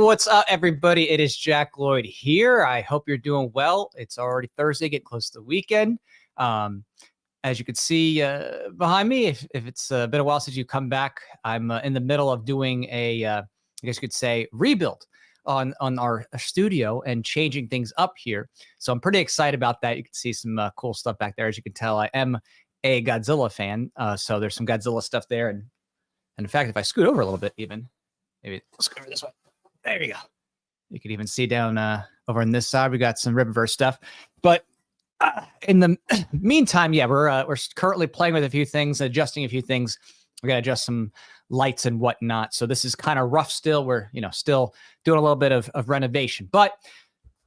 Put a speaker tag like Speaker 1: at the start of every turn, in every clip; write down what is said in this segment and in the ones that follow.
Speaker 1: what's up, everybody? It is Jack Lloyd here. I hope you're doing well. It's already Thursday, getting close to the weekend. As you can see behind me, if it's been a while since you come back, I'm in the middle of doing a, I guess you could say, rebuild on our studio and changing things up here. So I'm pretty excited about that. You can see some cool stuff back there. As you can tell, I am a Godzilla fan. So there's some Godzilla stuff there. And in fact, if I scoot over a little bit even, maybe let's go over this way. There you go. You can even see down over on this side, we got some Rippaverse stuff. But in the meantime, yeah, we're currently playing with a few things, adjusting a few things. We got to adjust some lights and whatnot. So this is kind of rough still. We're, still doing a little bit of renovation, but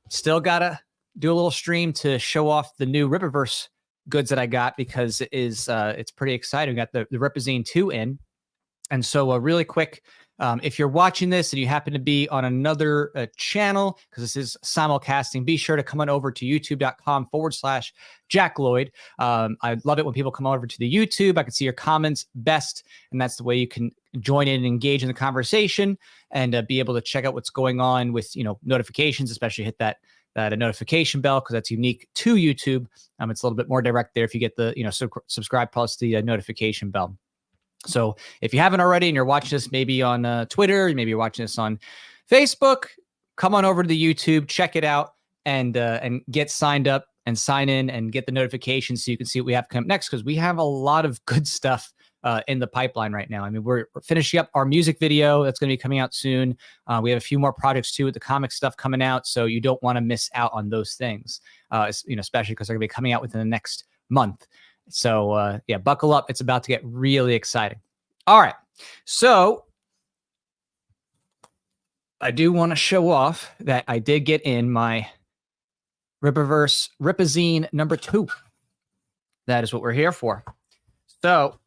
Speaker 1: still got to do a little stream to show off the new Rippaverse goods that I got, because it's pretty exciting. We got the Rippazine 2 in. And so really quick, if you're watching this and you happen to be on another channel, because this is simulcasting, be sure to come on over to youtube.com/Jack Lloyd. I love it when people come over to the YouTube. I can see your comments best, and that's the way you can join in and engage in the conversation and be able to check out what's going on with notifications, especially hit that notification bell, because that's unique to YouTube. It's a little bit more direct there if you get the subscribe plus the notification bell. So if you haven't already and you're watching this maybe on Twitter, maybe you're watching this on Facebook, come on over to the YouTube, check it out, and get signed up and sign in and get the notifications so you can see what we have coming up next, because we have a lot of good stuff in the pipeline right now. I mean, we're finishing up our music video that's going to be coming out soon. We have a few more projects too with the comic stuff coming out, so you don't want to miss out on those things, especially because they're going to be coming out within the next month. So, yeah, buckle up. It's about to get really exciting. All right. So I do want to show off that I did get in my Rippazine number 2. That is what we're here for. So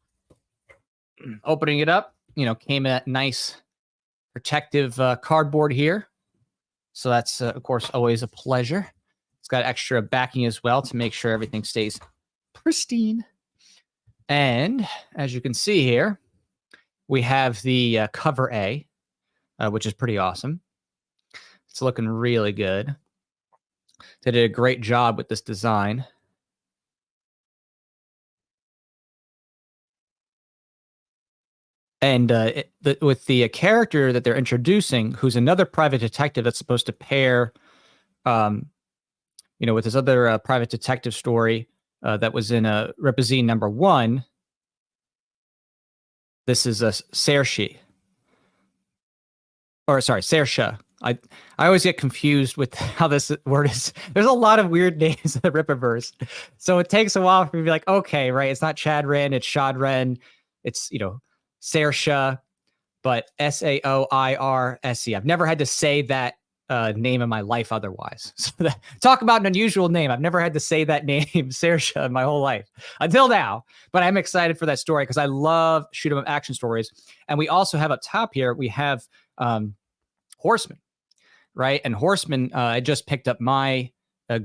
Speaker 1: opening it up, came in that nice protective cardboard here. So that's, of course, always a pleasure. It's got extra backing as well to make sure everything stays pristine. And as you can see here, we have the cover A, which is pretty awesome. It's looking really good. They did a great job with this design. And with the character that they're introducing, who's another private detective that's supposed to pair, with this other private detective story that was in a Rippazine number 1. This is a Saoirse. Or sorry, Saoirse. I always get confused with how this word is. There's a lot of weird names in the Rippaverse. So it takes a while for me to be like, okay, right, it's not Chadren, it's Shadren, it's Saoirse, but Saoirse. I've never had to say that name in my life otherwise. So talk about an unusual name. I've never had to say that name, Saoirse, in my whole life until now. But I'm excited for that story because I love shoot 'em up action stories. And we also have up top here, we have Horseman, right? And Horseman, I just picked up my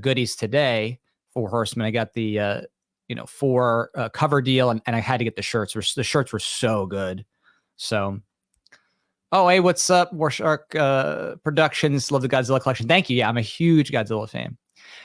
Speaker 1: goodies today for Horseman. I got the 4 cover deal, and I had to get the shirts. The shirts were so good. So. Oh, hey, what's up, Warshark Productions? Love the Godzilla collection. Thank you. Yeah, I'm a huge Godzilla fan.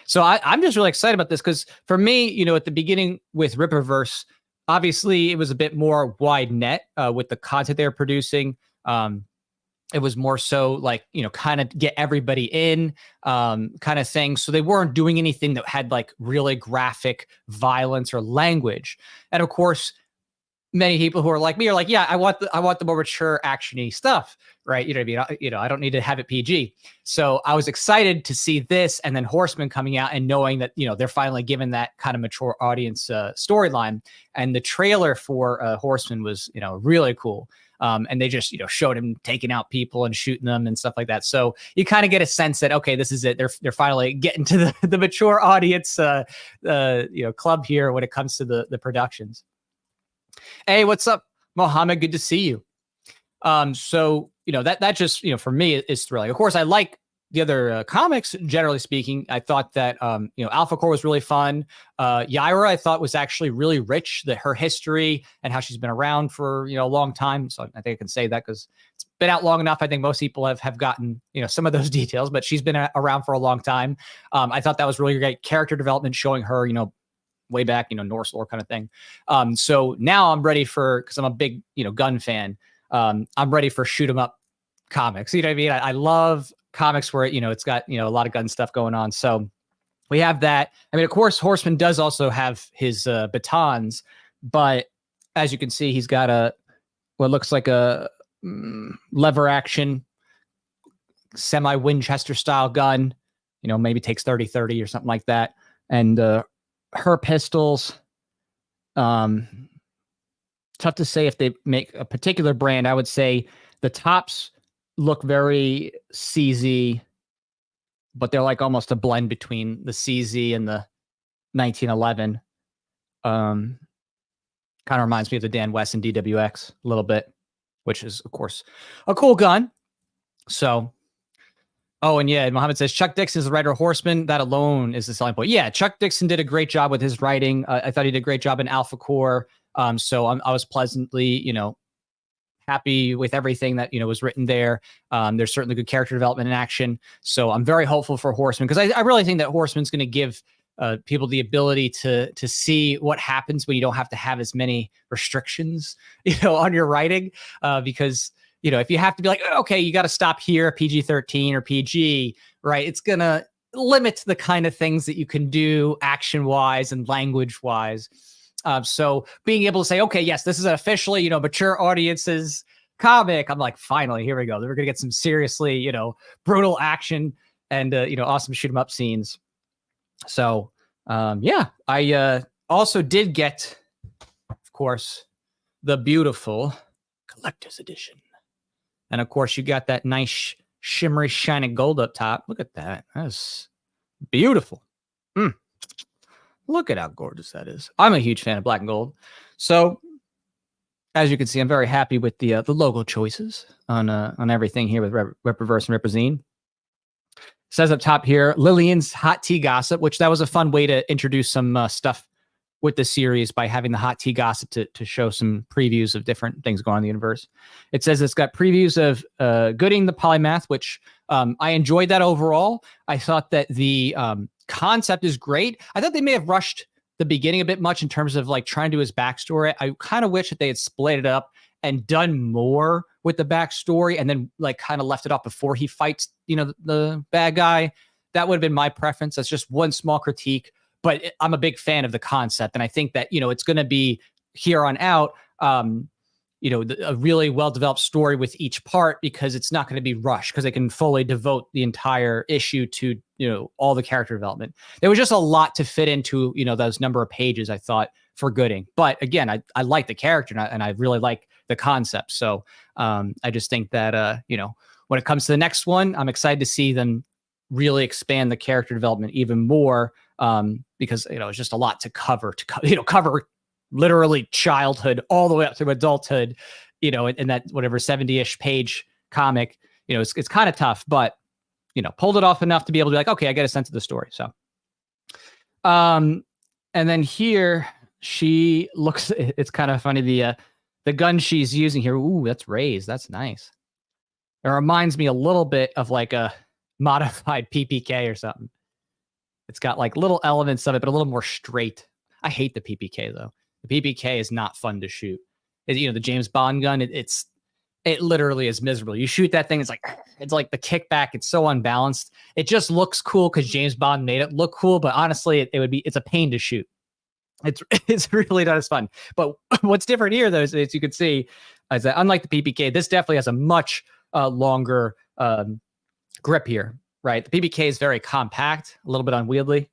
Speaker 1: So I'm just really excited about this because for me, at the beginning with Rippaverse, obviously it was a bit more wide net with the content they were producing. It was more so like, kind of get everybody in kind of thing. So they weren't doing anything that had like really graphic violence or language. And of course, many people who are like me are like, yeah, I want the more mature actiony stuff, right? I don't need to have it PG. So I was excited to see this, and then Horseman coming out and knowing that they're finally given that kind of mature audience storyline. And the trailer for Horseman was really cool. And they just showed him taking out people and shooting them and stuff like that. So you kind of get a sense that okay, this is it. They're finally getting to the mature audience club here when it comes to the productions. Hey, what's up, Mohammed? Good to see you. So that just for me is thrilling. Of course, I like comics, generally speaking, I thought that Alpha Core was really fun. Yaira, I thought, was actually really rich. That her history and how she's been around for a long time. So I think I can say that because it's been out long enough. I think most people have gotten some of those details, but she's been around for a long time. I thought that was really great character development, showing her way back Norse lore kind of thing. So now I'm ready because I'm a big gun fan. I'm ready for shoot 'em up comics. You know what I mean? I love comics where it's got a lot of gun stuff going on. So we have that. I mean, of course, Horseman does also have his batons, but as you can see, he's got what looks like a lever action semi Winchester style gun. Maybe takes 30-30 or something like that. And her pistols, tough to say if they make a particular brand. I would say the tops look very CZ, but they're like almost a blend between the CZ and the 1911. Kind of reminds me of the Dan Wesson DWX a little bit, which is, of course, a cool gun. So, and yeah, Mohammed says Chuck Dixon is the writer of Horseman. That alone is the selling point. Yeah, Chuck Dixon did a great job with his writing. I thought he did a great job in Alpha Core. So I was pleasantly, happy with everything that was written there. There's certainly good character development and action, so I'm very hopeful for Horseman, because I really think that Horseman's going to give people the ability to see what happens when you don't have to have as many restrictions on your writing, because if you have to be like, okay, you got to stop here, PG-13 or PG, right, it's gonna limit the kind of things that you can do action wise and language wise. So being able to say, okay, yes, this is an officially, mature audiences comic. I'm like, finally, here we go. We're going to get some seriously, brutal action and, awesome shoot 'em up scenes. So, I also did get, of course, the beautiful collector's edition. And of course, you got that nice shimmery, shiny gold up top. Look at that. That's beautiful. Look at how gorgeous that is. I'm a huge fan of black and gold. So, as you can see, I'm very happy with the logo choices on everything here with Rippaverse and Rippazine. Says up top here, Lillian's Hot Tea Gossip, which that was a fun way to introduce some stuff with the series by having the Hot Tea Gossip to show some previews of different things going on in the universe. It says it's got previews of Gooding the Polymath, which I enjoyed that overall. I thought that the concept is great. I thought they may have rushed the beginning a bit much in terms of like trying to do his backstory. I kind of wish that they had split it up and done more with the backstory and then like kind of left it off before he fights, the bad guy. That would have been my preference. That's just one small critique, but I'm a big fan of the concept. And I think that, it's going to be here on out, a really well-developed story with each part, because it's not going to be rushed, because they can fully devote the entire issue to, all the character development. There was just a lot to fit into, those number of pages, I thought, for Gooding. But again, I like the character and I really like the concept. So I just think that, when it comes to the next one, I'm excited to see them really expand the character development even more, because, it's just a lot to cover, cover literally childhood all the way up to adulthood, in that whatever 70-ish page comic. It's kind of tough, but pulled it off enough to be able to be like, okay, I get a sense of the story. So and then here she looks, it's kind of funny, the gun she's using here. Ooh, that's raised. That's nice. It reminds me a little bit of like a modified PPK or something. It's got like little elements of it, but a little more straight. I hate the PPK though. The PPK is not fun to shoot. The James Bond gun, it literally is miserable. You shoot that thing, it's like the kickback. It's so unbalanced. It just looks cool because James Bond made it look cool, but honestly, it's a pain to shoot. It's really not as fun. But what's different here, though, is as you can see, is that unlike the PPK, this definitely has a much longer grip here, right? The PPK is very compact, a little bit unwieldy.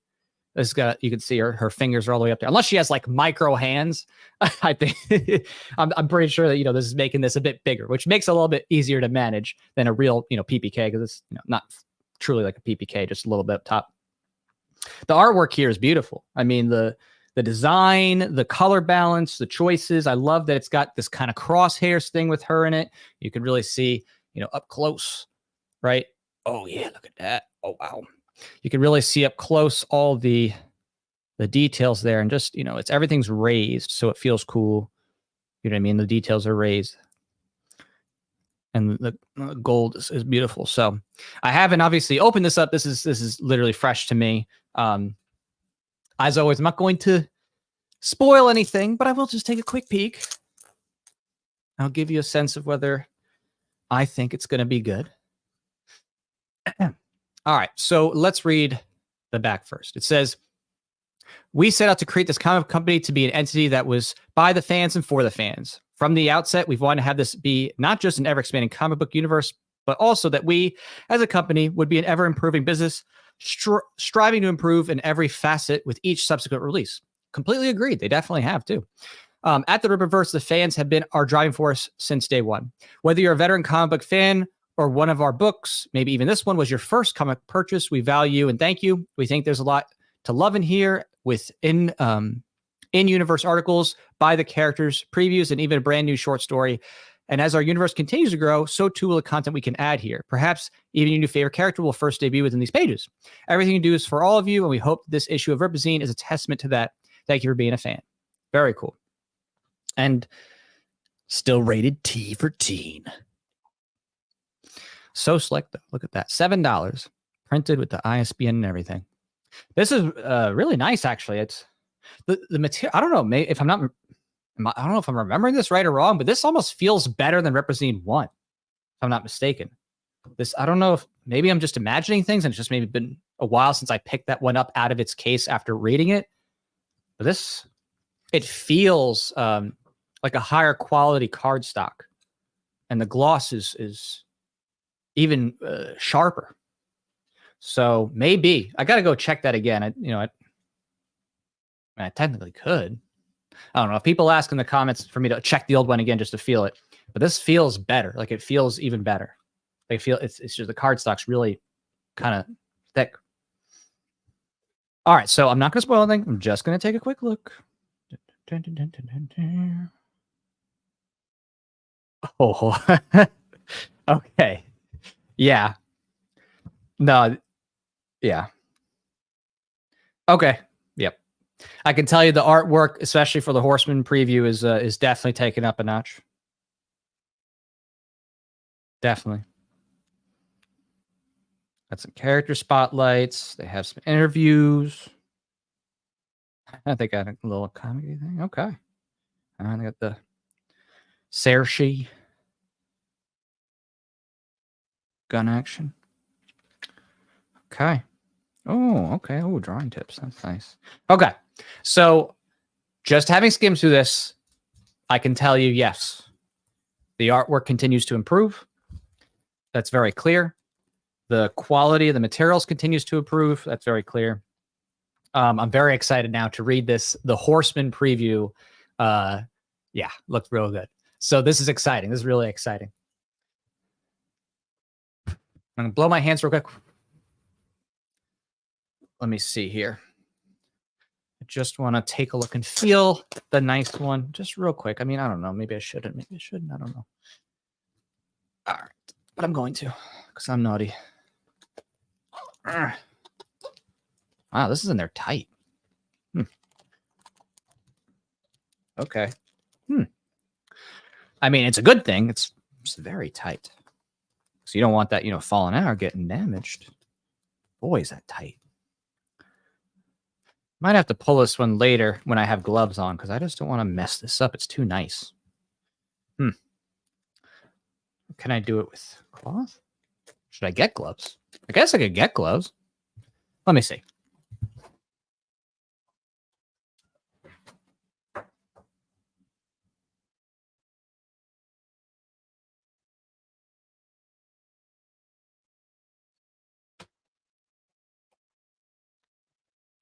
Speaker 1: You can see her fingers are all the way up there. Unless she has like micro hands, I think I'm pretty sure that this is making this a bit bigger, which makes it a little bit easier to manage than a real PPK, because it's not truly like a PPK, just a little bit up top. The artwork here is beautiful. I mean the design, the color balance, the choices. I love that it's got this kind of crosshairs thing with her in it. You can really see up close, right? Oh yeah, look at that. Oh wow. You can really see up close all the details there, and just, it's everything's raised, so it feels cool. You know what I mean? The details are raised, and the gold is beautiful. So I haven't obviously opened this up. This is literally fresh to me. As always, I'm not going to spoil anything, but I will just take a quick peek. I'll give you a sense of whether I think it's going to be good. All right, so let's read the back first. It says, we set out to create this comic company to be an entity that was by the fans and for the fans. From the outset, we've wanted to have this be not just an ever-expanding comic book universe, but also that we, as a company, would be an ever-improving business, striving to improve in every facet with each subsequent release. Completely agreed. They definitely have, too. At the Rippaverse, the fans have been our driving force since day one. Whether you're a veteran comic book fan or one of our books, maybe even this one was your first comic purchase, we value and thank you. We think there's a lot to love in here within in-universe articles, by the characters, previews, and even a brand new short story. And as our universe continues to grow, so too will the content we can add here. Perhaps even your new favorite character will first debut within these pages. Everything you do is for all of you, and we hope this issue of Rippazine is a testament to that. Thank you for being a fan. Very cool. And still rated T for teen. So slick, though. Look at that. $7. Printed with the ISBN and everything. This is really nice, actually. It's the material. I don't know. Maybe if I'm not, I don't know if I'm remembering this right or wrong, but this almost feels better than Rippazine 1, if I'm not mistaken. This, I don't know if maybe I'm just imagining things, and it's just maybe been a while since I picked that one up out of its case after reading it. But this, it feels like a higher quality cardstock, and the gloss is even sharper. So maybe I got to go check that again. I technically could. I don't know if people ask in the comments for me to check the old one again just to feel it, but this feels better. Like it feels even better. They feel it's just the cardstock's really kind of thick. All right, so I'm not going to spoil anything. I'm just going to take a quick look. Oh, okay. Yeah. No. Yeah. Okay. Yep. I can tell you the artwork, especially for the Horseman preview, is definitely taken up a notch. Definitely. Got some character spotlights. They have some interviews. I think I got a little comedy thing. Okay. I got the Saoirse gun action. Okay. Oh, okay. Oh, drawing tips. That's nice. Okay. So just having skimmed through this, I can tell you, yes, the artwork continues to improve. That's very clear. The quality of the materials continues to improve. That's very clear. I'm very excited now to read this. The Horseman preview, yeah, looked real good. So this is exciting. This is really exciting. I'm gonna blow my hands real quick. Let me see here. I just want to take a look and feel the nice one just real quick. I mean, I don't know. Maybe I shouldn't. Maybe I shouldn't. I don't know. All right. But I'm going to because I'm naughty. Wow, this is in there tight. Okay. I mean, it's a good thing. It's very tight. So you don't want that, falling out or getting damaged. Boy, is that tight. Might have to pull this one later when I have gloves on because I just don't want to mess this up. It's too nice. Can I do it with cloth? Should I get gloves? I guess I could get gloves. Let me see.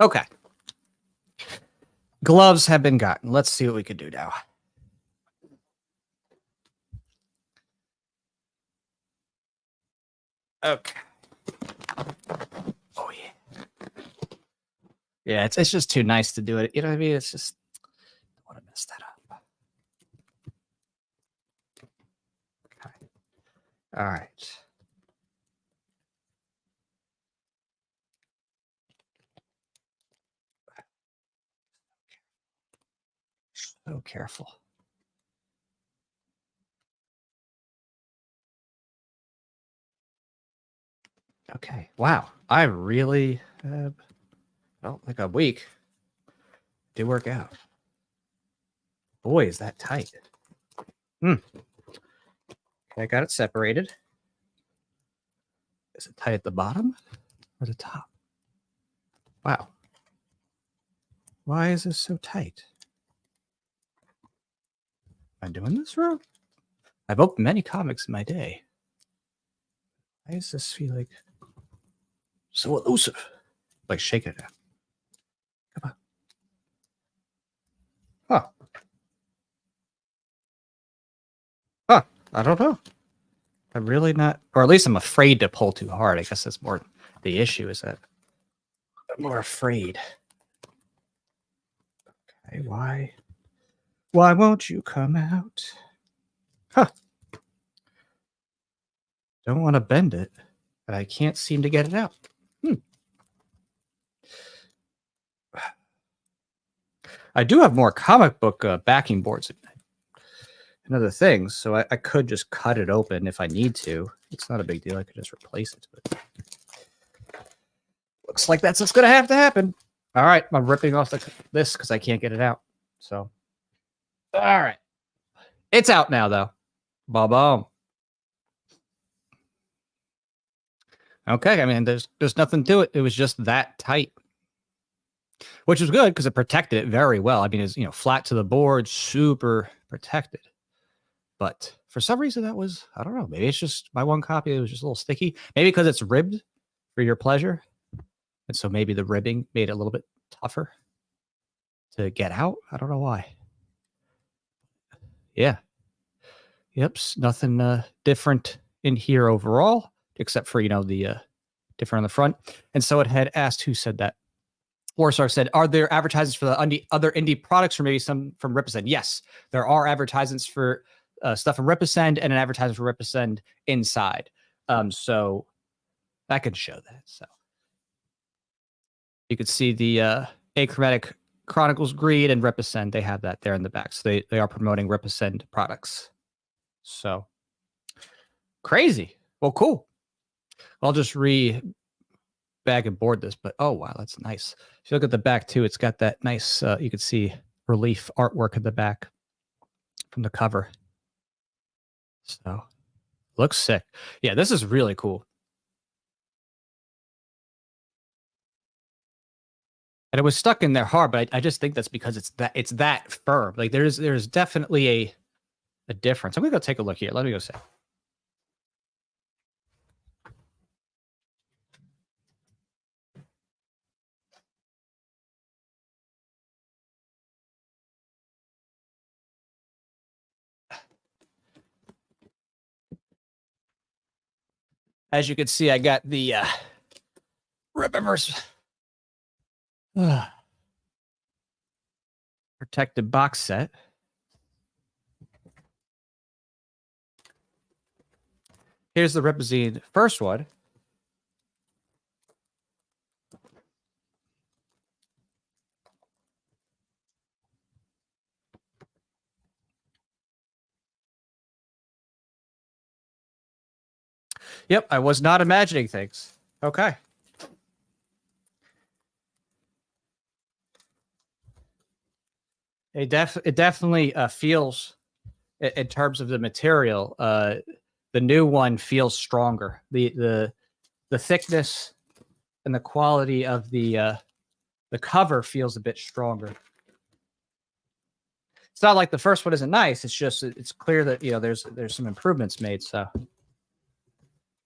Speaker 1: Okay. Gloves have been gotten. Let's see what we could do now. Okay. Oh, yeah. Yeah, it's just too nice to do it. You know what I mean? It's just, I don't want to mess that up. Okay. All right. So careful. Okay. Wow. I really, like a week to work out. Boy, is that tight. Okay, I got it separated. Is it tight at the bottom or the top? Wow. Why is this so tight? Am I doing this wrong? I've opened many comics in my day. Why does this feel like so elusive? Like shaking it out. Come on. Huh. I don't know. I'm really not, or at least I'm afraid to pull too hard. I guess that's more the issue is that I'm more afraid. Okay, why? Why won't you come out? Huh. Don't want to bend it, but I can't seem to get it out. I do have more comic book backing boards and other things, so I could just cut it open if I need to. It's not a big deal. I could just replace it, but looks like that's what's going to have to happen. All right, I'm ripping off this because I can't get it out. So, all right. It's out now, though. Ba-boom. Okay, I mean, there's nothing to it. It was just that tight, which was good because it protected it very well. I mean, it's flat to the board, super protected. But for some reason, that was, I don't know, maybe it's just my one copy. It was just a little sticky. Maybe because it's ribbed for your pleasure. And so maybe the ribbing made it a little bit tougher to get out. I don't know why. Yeah. Yep. Nothing different in here overall, except for, the different on the front. And so it had asked who said that. Warsar said, are there advertisements for the other indie products or maybe some from Rippazine? Yes, there are advertisements for stuff from Rippazine and an advertisement for Rippazine inside. So I can show that. So you could see the Achromatic Chronicles Greed and Rippazine. They have that there in the back. So they are promoting Rippazine products. So crazy. Well, cool. I'll just bag and board this, but oh wow, that's nice. If you look at the back too, it's got that nice you can see relief artwork in the back from the cover. So looks sick. Yeah, this is really cool. And it was stuck in there hard, but I just think that's because it's that firm. Like there's definitely a difference. I'm gonna go take a look here. Let me go see. As you can see, I got the Rippaverse protected box set. Here's the Rippazine first one. Yep, I was not imagining things. Okay. It definitely feels, in terms of the material, the new one feels stronger. The thickness and the quality of the cover feels a bit stronger. It's not like the first one isn't nice. It's just it's clear that there's some improvements made. So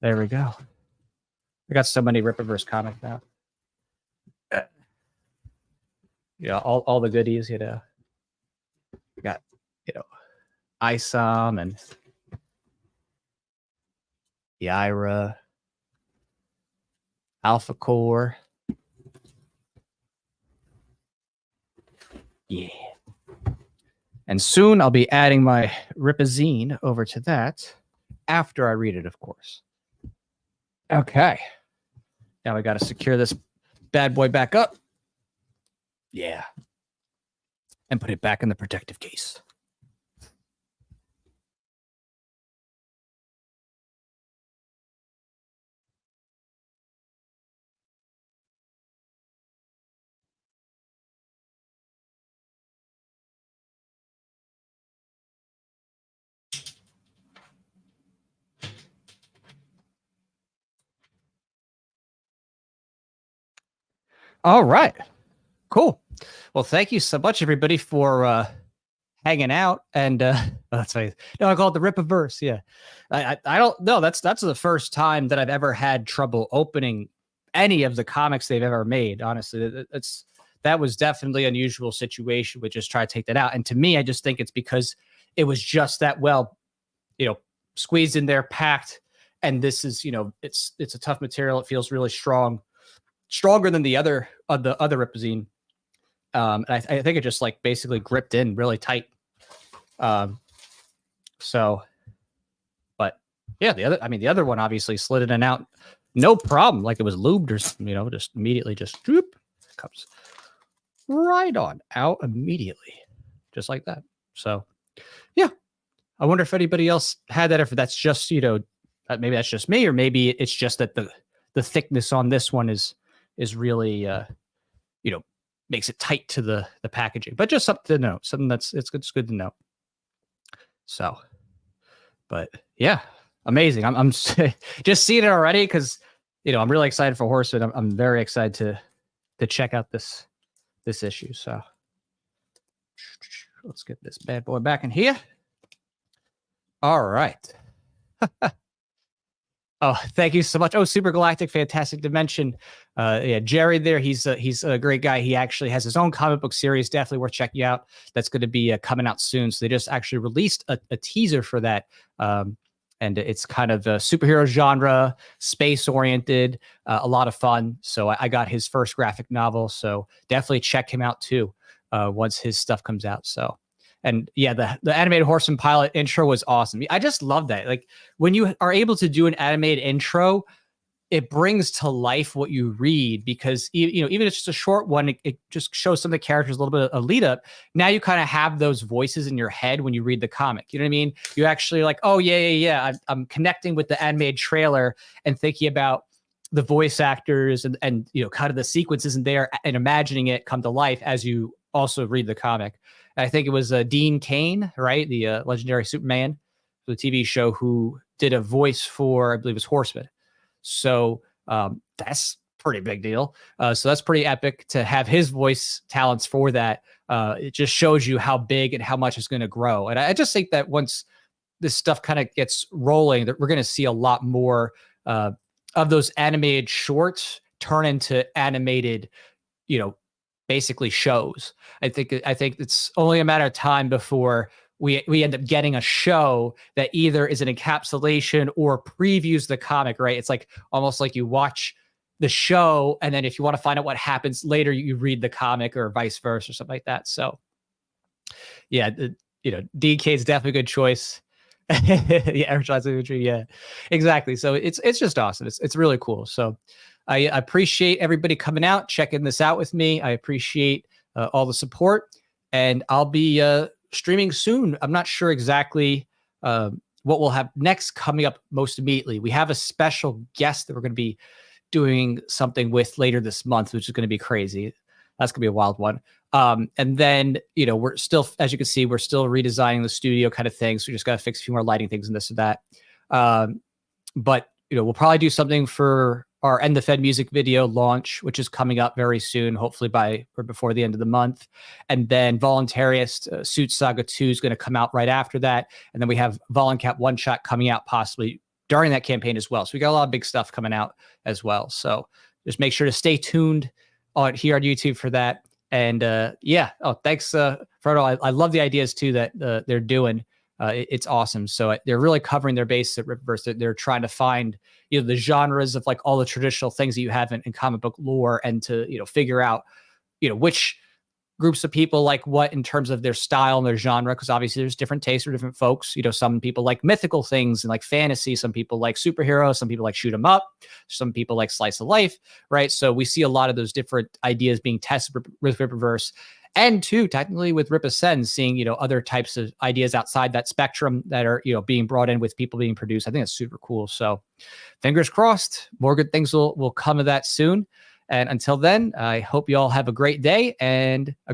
Speaker 1: there we go. I got so many Rippaverse comics now. Yeah, all the goodies. We got isom and yaira, Alpha Core. Yeah. And soon I'll be adding my Rippazine over to that after I read it, of course. Okay. Now we got to secure this bad boy back up. Yeah. and put it back in the protective case. All right. Cool. Well, thank you so much, everybody, for hanging out. And that's funny. No, I call it the Rippazine. Yeah. I don't know. That's the first time that I've ever had trouble opening any of the comics they've ever made. Honestly, that was definitely an unusual situation with just try to take that out. And to me, I just think it's because it was just that well, squeezed in there, packed. And this is, it's a tough material. It feels really strong, stronger than the other Rippazine. And I think it just like basically gripped in really tight. So, but yeah, the other one obviously slid in and out, no problem. Like it was lubed or, just immediately just droop, comes right on out immediately, just like that. So yeah, I wonder if anybody else had that, if that's just, maybe that's just me, or maybe it's just that the thickness on this one is really, makes it tight to the packaging, but just something to know, something it's good to know. So, but yeah, amazing. I'm just seeing it already because, I'm really excited for Horseman. I'm very excited to check out this issue. So let's get this bad boy back in here. All right. Oh, thank you so much. Oh, Super Galactic, fantastic dimension. Yeah, Jerry there. He's a great guy. He actually has his own comic book series. Definitely worth checking out. That's going to be coming out soon. So they just actually released a teaser for that. And it's kind of a superhero genre, space oriented, a lot of fun. So I got his first graphic novel. So definitely check him out too once his stuff comes out. So. And yeah, the animated Horseman pilot intro was awesome. I just love that. Like when you are able to do an animated intro, it brings to life what you read, because even if it's just a short one, it just shows some of the characters a little bit of lead up. Now you kind of have those voices in your head when you read the comic. You know what I mean? You actually like, oh yeah. I'm connecting with the animated trailer and thinking about the voice actors and kind of the sequences in there and imagining it come to life as you also read the comic. I think it was Dean Cain, right? The legendary Superman, the TV show, who did a voice for, I believe it was Horseman. So that's pretty big deal. So that's pretty epic to have his voice talents for that. It just shows you how big and how much it's going to grow. And I just think that once this stuff kind of gets rolling, that we're going to see a lot more of those animated shorts turn into animated, basically shows. I think it's only a matter of time before we end up getting a show that either is an encapsulation or previews the comic, right? It's like almost like you watch the show, and then if you want to find out what happens later, you read the comic, or vice versa, or something like that. So yeah, DK is definitely a good choice. Yeah, yeah, exactly. So it's just awesome. It's really cool. So I appreciate everybody coming out, checking this out with me. I appreciate all the support, and I'll be streaming soon. I'm not sure exactly what we'll have next coming up most immediately. We have a special guest that we're going to be doing something with later this month, which is going to be crazy. That's going to be a wild one. And then, we're still, as you can see, we're still redesigning the studio kind of thing. So we just got to fix a few more lighting things and this and that. But, we'll probably do something for our End the Fed music video launch, which is coming up very soon, hopefully by or before the end of the month. And then Voluntarist Suit Saga 2 is going to come out right after that. And then we have Voloncap One Shot coming out possibly during that campaign as well. So we got a lot of big stuff coming out as well. So just make sure to stay tuned here on YouTube for that. And thanks, Frodo. I love the ideas too that they're doing. It's awesome. So they're really covering their base at Rippaverse. They're trying to find the genres of like all the traditional things that you have in comic book lore, and to figure out which groups of people like what in terms of their style and their genre, because obviously there's different tastes for different folks. Some people like mythical things and like fantasy, some people like superheroes, some people like shoot 'em up, some people like slice of life, right? So we see a lot of those different ideas being tested with Rippaverse, And two, technically with Rippazine, seeing, other types of ideas outside that spectrum that are, being brought in with people being produced. I think that's super cool. So fingers crossed, more good things will come of that soon. And until then, I hope you all have a great day and a